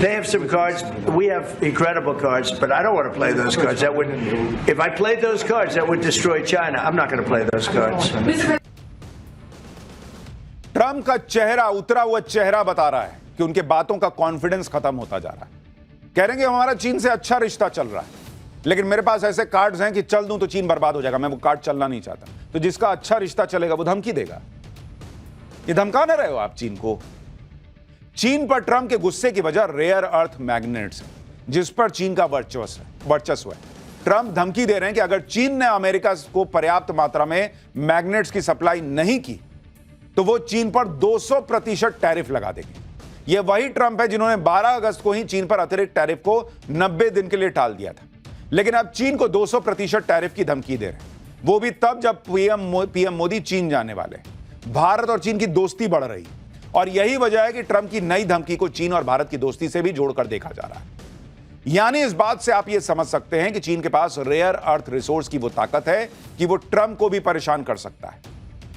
They have some cards. We have incredible cards, but I don't want to play those cards. That would, if I played those cards, that would destroy China. I'm not going to play those cards. Trump का चेहरा, उतरा हुआ चेहरा बता रहा है कि उनके बातों का कॉन्फिडेंस खत्म होता जा रहा है। कह रहे हैं कि हमारा चीन से अच्छा रिश्ता चल रहा है, लेकिन मेरे पास ऐसे कार्ड्स हैं कि चल दूं तो चीन बर्बाद हो जाएगा। मैं वो कार्ड चलना नहीं चाहता। तो जिसका अच्छा रिश्ता चलेगा वो धमकी देगा। ये धमका ना रहे हो आप चीन को। चीन पर ट्रंप के गुस्से की वजह रेयर अर्थ मैग्नेट्स है, जिस पर चीन का वर्चस्व है। ट्रंप धमकी दे रहे हैं कि अगर चीन ने अमेरिका को पर्याप्त मात्रा में मैग्नेट्स की सप्लाई नहीं की तो वो चीन पर 200% टैरिफ लगा देंगे। यह वही ट्रंप है जिन्होंने 12 अगस्त को ही चीन पर अतिरिक्त टैरिफ को 90 दिन के लिए टाल दिया था, लेकिन अब चीन को 200% टैरिफ की धमकी दे रहे हैं, वो भी तब जब पीएम मोदी चीन जाने वाले। भारत और चीन की दोस्ती बढ़ रही है और यही वजह है कि ट्रंप की नई धमकी को चीन और भारत की दोस्ती से भी जोड़कर देखा जा रहा है। यानी इस बात से आप यह समझ सकते हैं कि चीन के पास रेयर अर्थ रिसोर्स की वो ताकत है कि वो ट्रंप को भी परेशान कर सकता है,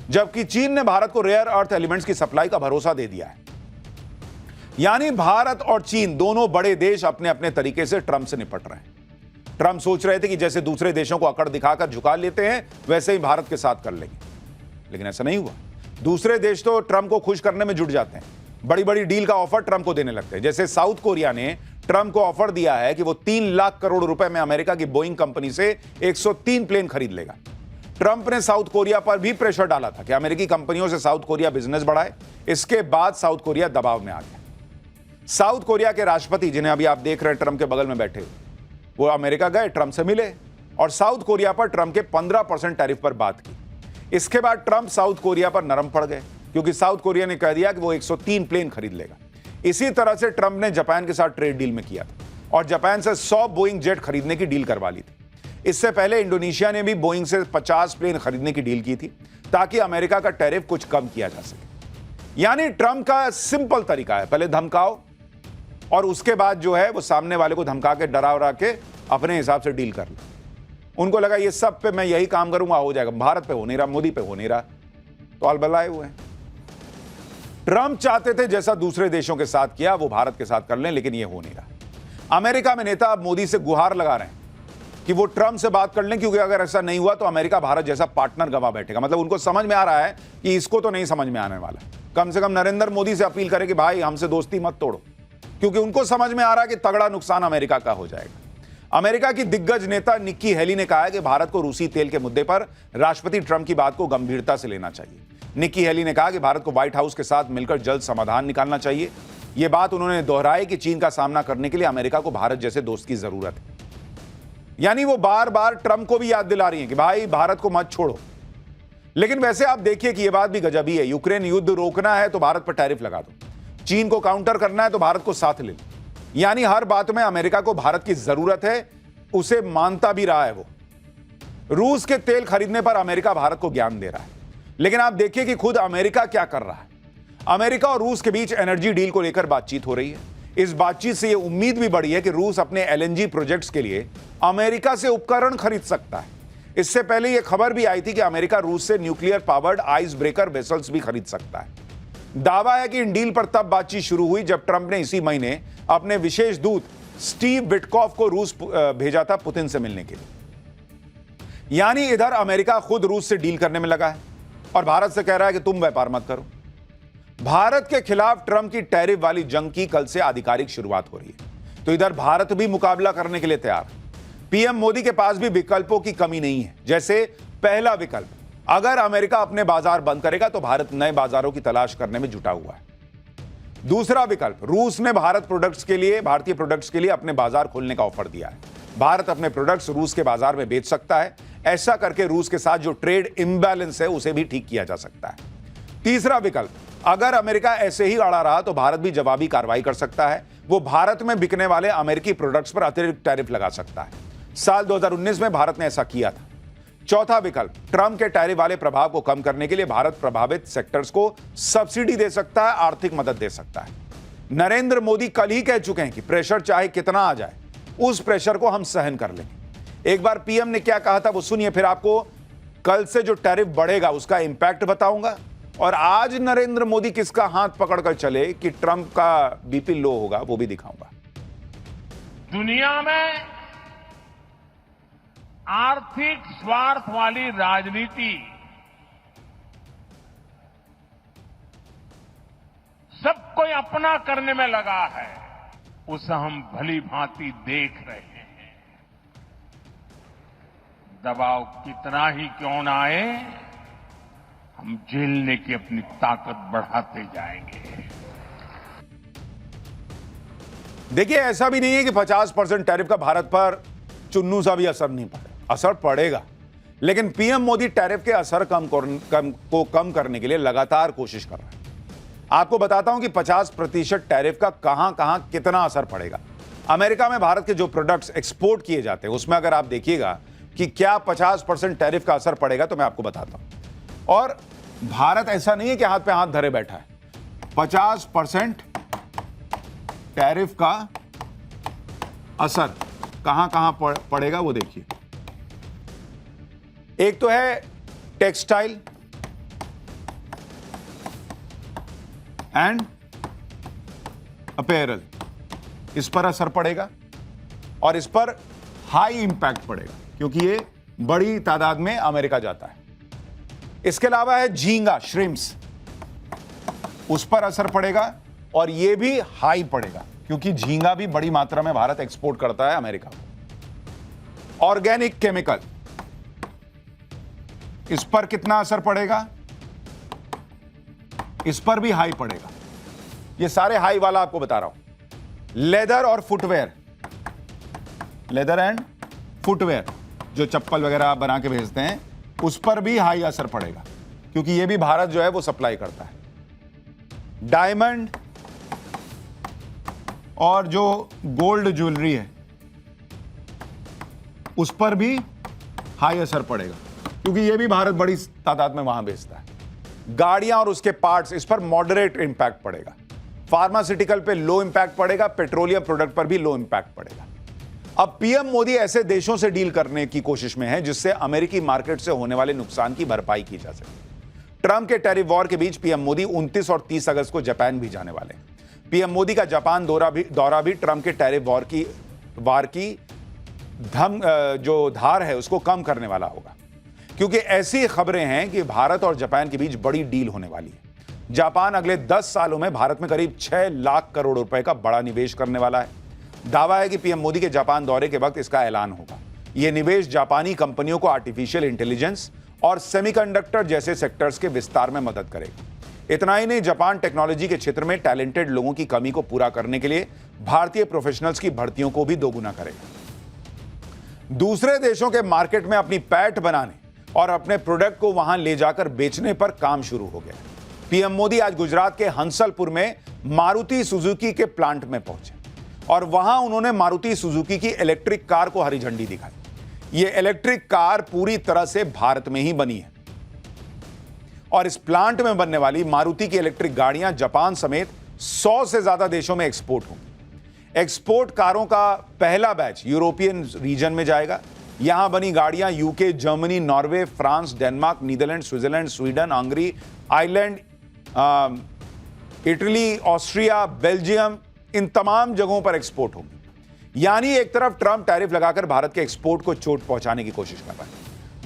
जबकि चीन ने भारत को रेयर अर्थ एलिमेंट्स की सप्लाई का भरोसा दे दिया है। यानी भारत और चीन दोनों बड़े देश अपने अपने तरीके से ट्रंप से निपट रहे हैं। ट्रंप सोच रहे थे कि जैसे दूसरे देशों को अकड़ दिखाकर झुका लेते हैं वैसे ही भारत के साथ कर लेंगे, लेकिन ऐसा नहीं हुआ। दूसरे देश तो ट्रंप को खुश करने में जुट जाते हैं, बड़ी बड़ी डील का ऑफर ट्रंप को देने लगते हैं। जैसे साउथ कोरिया ने ट्रंप को ऑफर दिया है कि वो 3 लाख करोड़ रुपए में अमेरिका की बोइंग कंपनी से 103 प्लेन खरीद लेगा। ट्रंप ने साउथ कोरिया पर भी प्रेशर डाला था कि अमेरिकी कंपनियों से साउथ कोरिया बिजनेस बढ़ाए। इसके बाद साउथ कोरिया दबाव में आ गया। साउथ कोरिया के राष्ट्रपति, जिन्हें अभी आप देख रहे हैं ट्रंप के बगल में बैठे, वो अमेरिका गए, ट्रंप से मिले और साउथ कोरिया पर ट्रंप के 15% टैरिफ पर बात की। इसके बाद ट्रंप साउथ कोरिया पर नरम पड़ गए, क्योंकि साउथ कोरिया ने कह दिया कि वो 103 प्लेन खरीद लेगा। इसी तरह से ट्रंप ने जापान के साथ ट्रेड डील में किया था और जापान से 100 बोइंग जेट खरीदने की डील करवा ली थी। इससे पहले इंडोनेशिया ने भी बोइंग से 50 प्लेन खरीदने की डील की थी, ताकि अमेरिका का टैरिफ कुछ कम किया जा सके। यानी ट्रंप का सिंपल तरीका है, पहले धमकाओ और उसके बाद जो है वो सामने वाले को धमका के डरा के अपने हिसाब से डील कर लो। उनको लगा ये सब पे मैं यही काम करूंगा, हो जाएगा। भारत पे हो नहीं रहा, मोदी पे हो नहीं रहा, तो अलबलाए हुए हैं। ट्रंप चाहते थे जैसा दूसरे देशों के साथ किया वो भारत के साथ कर लें, लेकिन ये हो नहीं रहा। अमेरिका में नेता अब मोदी से गुहार लगा रहे हैं कि वो ट्रंप से बात कर लें, क्योंकि अगर ऐसा नहीं हुआ तो अमेरिका भारत जैसा पार्टनर गवा बैठेगा। मतलब उनको समझ में आ रहा है कि इसको तो नहीं समझ में आने वाला। कम से कम नरेंद्र मोदी से अपील करें कि भाई हमसे दोस्ती मत तोड़ो, क्योंकि उनको समझ में आ रहा है कि तगड़ा नुकसान अमेरिका का हो जाएगा। अमेरिका की दिग्गज नेता निक्की हेली ने कहा है कि भारत को रूसी तेल के मुद्दे पर राष्ट्रपति ट्रंप की बात को गंभीरता से लेना चाहिए। निक्की हेली ने कहा कि भारत को व्हाइट हाउस के साथ मिलकर जल्द समाधान निकालना चाहिए। यह बात उन्होंने दोहराई कि चीन का सामना करने के लिए अमेरिका को भारत जैसे दोस्त की जरूरत है। यानी वो बार बार ट्रंप को भी याद दिला रही हैं कि भाई भारत को मत छोड़ो। लेकिन वैसे आप देखिए कि यह बात भी गजबी है। यूक्रेन युद्ध रोकना है तो भारत पर टैरिफ लगा दो, चीन को काउंटर करना है तो भारत को साथ ले लो। यानी हर बात में अमेरिका को भारत की जरूरत है, उसे मानता भी रहा है वो। रूस के तेल खरीदने पर अमेरिका भारत को ज्ञान दे रहा है, लेकिन आप देखिए कि खुद अमेरिका क्या कर रहा है। अमेरिका और रूस के बीच एनर्जी डील को लेकर बातचीत हो रही है। इस बातचीत से यह उम्मीद भी बढ़ी है कि रूस अपने एलएनजी प्रोजेक्ट्स के लिए अमेरिका से उपकरण खरीद सकता है। इससे पहले यह खबर भी आई थी कि अमेरिका रूस से nuclear powered ice breaker vessels भी खरीद सकता है। दावा है कि इन डील पर तब बातचीत शुरू हुई जब ट्रंप ने इसी महीने अपने विशेष दूत स्टीव विटकॉफ को रूस भेजा था पुतिन से मिलने के लिए। यानी इधर अमेरिका खुद रूस से डील करने में लगा है और भारत से कह रहा है कि तुम व्यापार मत करो। भारत के खिलाफ ट्रंप की टैरिफ वाली जंग की कल से आधिकारिक शुरुआत हो रही है, तो इधर भारत भी मुकाबला करने के लिए तैयार है। पीएम मोदी के पास भी विकल्पों की कमी नहीं है। जैसे पहला विकल्प, अगर अमेरिका अपने बाजार बंद करेगा तो भारत नए बाजारों की तलाश करने में जुटा हुआ है। दूसरा विकल्प, रूस ने भारतीय प्रोडक्ट्स के लिए अपने बाजार खोलने का ऑफर दिया है। भारत अपने प्रोडक्ट्स रूस के बाजार में बेच सकता है। ऐसा करके रूस के साथ जो ट्रेड इंबैलेंस है उसे भी ठीक किया जा सकता है। तीसरा विकल्प, अगर अमेरिका ऐसे ही अड़ा रहा तो भारत भी जवाबी कार्रवाई कर सकता है। वो भारत में बिकने वाले अमेरिकी प्रोडक्ट्स पर अतिरिक्त टैरिफ लगा सकता है। साल 2019 में भारत ने ऐसा किया था। चौथा विकल्प, ट्रंप के टैरिफ वाले प्रभाव को कम करने के लिए भारत प्रभावित सेक्टर्स को सब्सिडी दे सकता है, आर्थिक मदद दे सकता है। नरेंद्र मोदी कल ही कह चुके हैं कि प्रेशर चाहे कितना आ जाए, उस प्रेशर को हम सहन कर लेंगे। एक बार पीएम ने क्या कहा था वो सुनिए, फिर आपको कल से जो टैरिफ बढ़ेगा उसका इंपैक्ट बताऊंगा और आज नरेंद्र मोदी किसका हाथ पकड़कर चले कि ट्रंप का बीपी लो होगा, वो भी दिखाऊंगा। दुनिया में आर्थिक स्वार्थ वाली राजनीति सबको अपना करने में लगा है, उसे हम भली भांति देख रहे हैं। दबाव कितना ही क्यों ना आए, हम झेलने की अपनी ताकत बढ़ाते जाएंगे। देखिए, ऐसा भी नहीं है कि 50% टैरिफ का भारत पर चुन्नू सा भी असर नहीं पड़ेगा। असर पड़ेगा, लेकिन पीएम मोदी टैरिफ के असर कम करने के लिए लगातार कोशिश कर रहे हैं। आपको बताता हूं कि 50% टैरिफ का कहां कितना असर पड़ेगा। अमेरिका में भारत के जो प्रोडक्ट्स एक्सपोर्ट किए जाते हैं, उसमें अगर आप देखिएगा कि क्या 50% टैरिफ का असर पड़ेगा, तो मैं आपको बताता हूं। और भारत ऐसा नहीं है कि हाथ पे हाथ धरे बैठा है। 50% टैरिफ का असर कहां पड़ेगा वो देखिए। एक तो है टेक्सटाइल एंड अपैरल, इस पर असर पड़ेगा और इस पर हाई इंपैक्ट पड़ेगा क्योंकि ये बड़ी तादाद में अमेरिका जाता है। इसके अलावा है झींगा, श्रिम्प्स, उस पर असर पड़ेगा और ये भी हाई पड़ेगा क्योंकि झींगा भी बड़ी मात्रा में भारत एक्सपोर्ट करता है अमेरिका को। ऑर्गेनिक केमिकल, इस पर कितना असर पड़ेगा, इस पर भी हाई पड़ेगा। ये सारे हाई वाला आपको बता रहा हूं। लेदर और फुटवेयर, लेदर एंड फुटवेयर, जो चप्पल वगैरह बना के भेजते हैं, उस पर भी हाई असर पड़ेगा क्योंकि ये भी भारत जो है वो सप्लाई करता है। डायमंड और जो गोल्ड ज्वेलरी है, उस पर भी हाई असर पड़ेगा क्योंकि ये भी भारत बड़ी तादाद में वहां भेजता है। गाड़ियां और उसके पार्ट्स, इस पर मॉडरेट इंपैक्ट पड़ेगा। फार्मास्यूटिकल पे लो इंपैक्ट पड़ेगा, पेट्रोलियम प्रोडक्ट पर भी लो इंपैक्ट पड़ेगा। अब पीएम मोदी ऐसे देशों से डील करने की कोशिश में है जिससे अमेरिकी मार्केट से होने वाले नुकसान की भरपाई की जा सके। ट्रंप के टैरिफ वॉर के बीच पीएम मोदी 29 और 30 अगस्त को जापान भी जाने वाले हैं। पीएम मोदी का जापान दौरा भी ट्रंप के टैरिफ वार की जो धार है उसको कम करने वाला होगा क्योंकि ऐसी खबरें हैं कि भारत और जापान के बीच बड़ी डील होने वाली है। जापान अगले 10 सालों में भारत में करीब 6 लाख करोड़ रुपए का बड़ा निवेश करने वाला है। दावा है कि पीएम मोदी के जापान दौरे के वक्त इसका ऐलान होगा। यह निवेश जापानी कंपनियों को आर्टिफिशियल इंटेलिजेंस और सेमीकंडक्टर जैसे सेक्टर्स के विस्तार में मदद करेगा। इतना ही नहीं, जापान टेक्नोलॉजी के क्षेत्र में टैलेंटेड लोगों की कमी को पूरा करने के लिए भारतीय प्रोफेशनल्स की भर्तियों को भी दोगुना करेगा। दूसरे देशों के मार्केट में अपनी पैठ बनाने और अपने प्रोडक्ट को वहां ले जाकर बेचने पर काम शुरू हो गया। पीएम मोदी आज गुजरात के हंसलपुर में मारुति सुजुकी के प्लांट में पहुंचे और वहां उन्होंने मारुति सुजुकी की इलेक्ट्रिक कार को हरी झंडी दिखाई। यह इलेक्ट्रिक कार पूरी तरह से भारत में ही बनी है और इस प्लांट में बनने वाली मारुति की इलेक्ट्रिक गाड़ियां जापान समेत 100 से ज्यादा देशों में एक्सपोर्ट होंगी। एक्सपोर्ट कारों का पहला बैच यूरोपियन रीजन में जाएगा। यहां बनी गाड़ियां UK, Germany, Norway, France, Denmark, Netherlands, Switzerland, Sweden, Hungary, Ireland, Italy, Austria, Belgium, इन तमाम जगहों पर एक्सपोर्ट होंगी। यानी एक तरफ ट्रंप टैरिफ लगाकर भारत के एक्सपोर्ट को चोट पहुंचाने की कोशिश कर रहा है,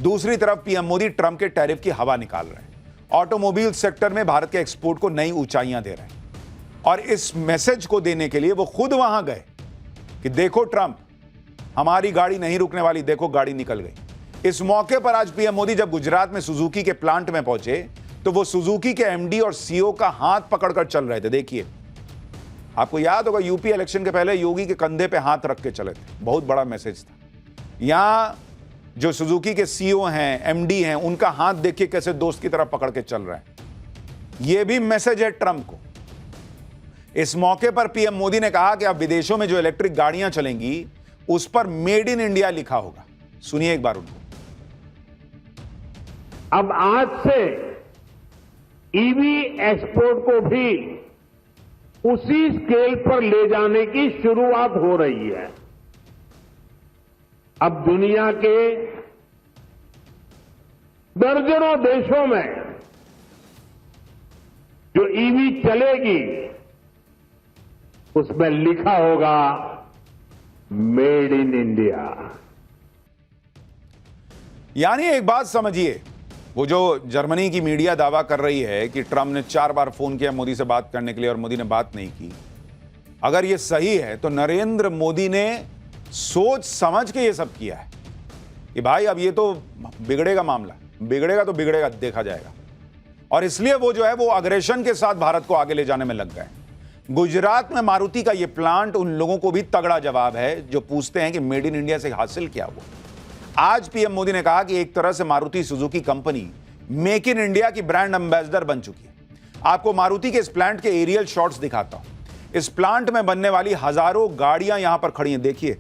दूसरी तरफ पीएम मोदी ट्रंप के टैरिफ की हवा निकाल रहे हैं। ऑटोमोबाइल सेक्टर में भारत के एक्सपोर्ट को नई ऊंचाइयां दे रहे हैं और इस मैसेज को देने के लिए वो खुद वहां गए कि देखो ट्रंप, हमारी गाड़ी नहीं रुकने वाली, देखो गाड़ी निकल गई। इस मौके पर आज पीएम मोदी जब गुजरात में सुजुकी के प्लांट में पहुंचे तो वो सुजुकी के एमडी और सीईओ का हाथ पकड़कर चल रहे थे। देखिए, आपको याद होगा यूपी इलेक्शन के पहले योगी के कंधे पे हाथ रख के चले थे, बहुत बड़ा मैसेज था। यहां जो सुजुकी के सीईओ हैं, एमडी हैं, उनका हाथ देखिए कैसे दोस्त की तरह पकड़ के चल रहे हैं। यह भी मैसेज है ट्रंप को। इस मौके पर पीएम मोदी ने कहा कि अब विदेशों में जो इलेक्ट्रिक गाड़ियां चलेंगी उस पर मेड इन इंडिया लिखा होगा। सुनिए एक बार उनको। अब आज से ईवी एक्सपोर्ट को भी उसी स्केल पर ले जाने की शुरुआत हो रही है। अब दुनिया के दर्जनों देशों में जो ईवी चलेगी उसमें लिखा होगा मेड इन इंडिया। यानी एक बात समझिए, वो जो जर्मनी की मीडिया दावा कर रही है कि ट्रंप ने 4 बार फोन किया मोदी से बात करने के लिए और मोदी ने बात नहीं की, अगर ये सही है तो नरेंद्र मोदी ने सोच समझ के ये सब किया है कि भाई अब ये तो बिगड़ेगा मामला, बिगड़ेगा तो बिगड़ेगा, देखा जाएगा। और इसलिए वो जो है वो अग्रेशन के साथ भारत को आगे ले जाने में लग गए। गुजरात में मारुति का ये प्लांट उन लोगों को भी तगड़ा जवाब है जो पूछते हैं कि मेड इन इंडिया से हासिल क्या हुआ। आज पीएम मोदी ने कहा कि एक तरह से Maruti Suzuki company make in India की ब्रांड एम्बेसडर बन चुकी है। आपको मारुति के इस प्लांट के एरियल शॉट्स दिखाता हूं। इस प्लांट में बनने वाली हजारों गाड़ियां यहां पर खड़ी हैं, देखिए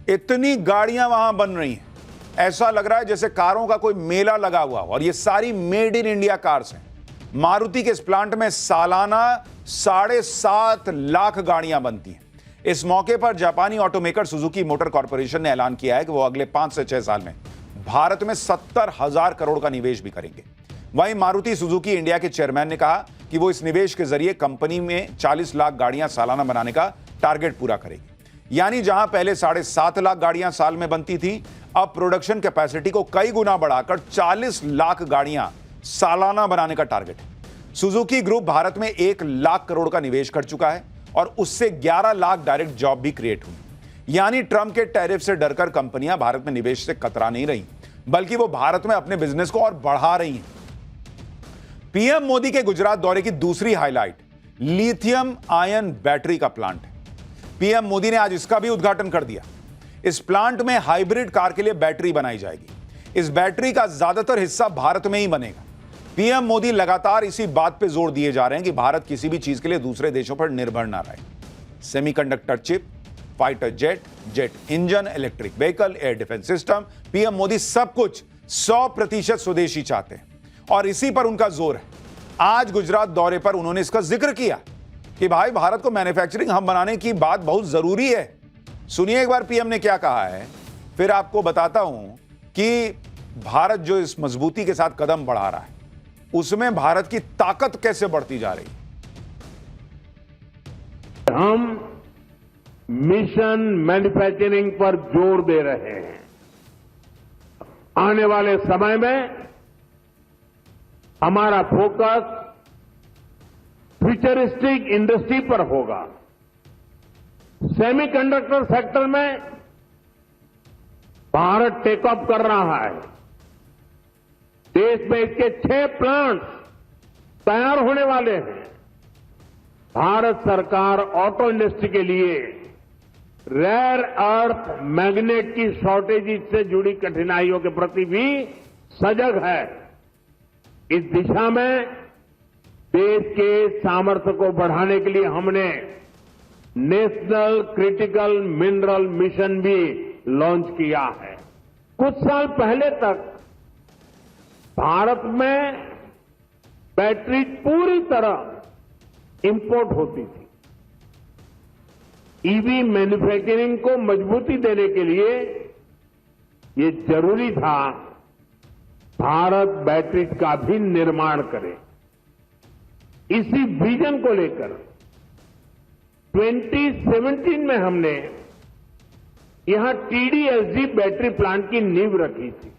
इतनी गाड़ियां वहां बन रही हैं, ऐसा लग रहा है जैसे कारों का कोई मेला लगा हुआ हो। और ये सारी मेड इन इंडिया कार्स हैं। मारुति के इस प्लांट में सालाना 7.5 लाख गाड़ियां बनती हैं। इस मौके पर जापानी ऑटोमेकर सुजुकी मोटर कॉर्पोरेशन ने ऐलान किया है कि वो अगले 5 से 6 साल में भारत में 70,000 करोड़ का निवेश भी करेंगे। वहीं मारुति सुजुकी इंडिया के चेयरमैन ने कहा कि वो इस निवेश के जरिए कंपनी में 40 लाख गाड़ियां सालाना बनाने का टारगेट पूरा करेगी। यानी जहां पहले 7.5 लाख गाड़ियां साल में बनती थी, अब प्रोडक्शन कैपेसिटी को कई गुना बढ़ाकर 40 लाख गाड़ियां सालाना बनाने का टारगेट है। सुजुकी ग्रुप भारत में 1 लाख करोड़ का निवेश कर चुका है और उससे 11 लाख डायरेक्ट जॉब भी क्रिएट हुई। यानी ट्रंप के टैरिफ से डरकर कंपनियां भारत में निवेश से कतरा नहीं रही, बल्कि वो भारत में अपने बिजनेस को और बढ़ा रही हैं। पीएम मोदी के गुजरात दौरे की दूसरी हाईलाइट लिथियम आयन बैटरी का प्लांट है। पीएम मोदी ने आज इसका भी उद्घाटन कर दिया। इस प्लांट में हाइब्रिड कार के लिए बैटरी बनाई जाएगी। इस बैटरी का ज्यादातर हिस्सा भारत में ही बनेगा। पीएम मोदी लगातार इसी बात पे जोर दिए जा रहे हैं कि भारत किसी भी चीज के लिए दूसरे देशों पर निर्भर ना रहे। Semiconductor chip, fighter jet, jet engine, electric vehicle, air defence system, PM Modi सब कुछ 100% स्वदेशी चाहते हैं और इसी पर उनका जोर है। आज गुजरात दौरे पर उन्होंने इसका जिक्र किया कि भाई भारत को मैन्युफैक्चरिंग हब बनाने की बात बहुत जरूरी है। सुनिए एक बार पीएम ने क्या कहा है, फिर आपको बताता हूं कि भारत जो इस मजबूती के साथ कदम बढ़ा रहा है उसमें भारत की ताकत कैसे बढ़ती जा रही है। हम मिशन मैन्युफैक्चरिंग पर जोर दे रहे हैं। आने वाले समय में हमारा फोकस फ्यूचरिस्टिक इंडस्ट्री पर होगा। सेमीकंडक्टर सेक्टर में भारत टेक ऑफ कर रहा है। देश में इसके 6 प्लांट्स तैयार होने वाले हैं। भारत सरकार ऑटो इंडस्ट्री के लिए रेयर अर्थ मैग्नेट की शॉर्टेज से जुड़ी कठिनाइयों के प्रति भी सजग है। इस दिशा में देश के सामर्थ्य को बढ़ाने के लिए हमने नेशनल क्रिटिकल मिनरल मिशन भी लॉन्च किया है। कुछ साल पहले तक भारत में बैटरी पूरी तरह इंपोर्ट होती थी। ईवी मैन्युफैक्चरिंग को मजबूती देने के लिए ये जरूरी था भारत बैटरीज का भी निर्माण करे। इसी विजन को लेकर 2017 में हमने यहां TDSG बैटरी प्लांट की नींव रखी थी।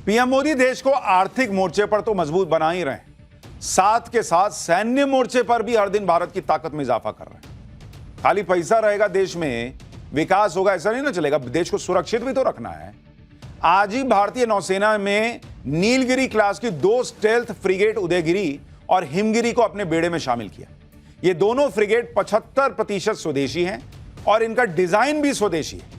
पीएम मोदी देश को आर्थिक मोर्चे पर तो मजबूत बना ही रहे हैं, साथ के साथ सैन्य मोर्चे पर भी हर दिन भारत की ताकत में इजाफा कर रहे हैं। खाली पैसा रहेगा देश में, विकास होगा ऐसा नहीं ना चलेगा, देश को सुरक्षित भी तो रखना है। आज ही भारतीय नौसेना में नीलगिरी क्लास की 2 स्टेल्थ फ्रिगेट उदयगिरी और हिमगिरी को अपने बेड़े में शामिल किया। ये दोनों फ्रिगेट 75% स्वदेशी हैं और इनका डिजाइन भी स्वदेशी है।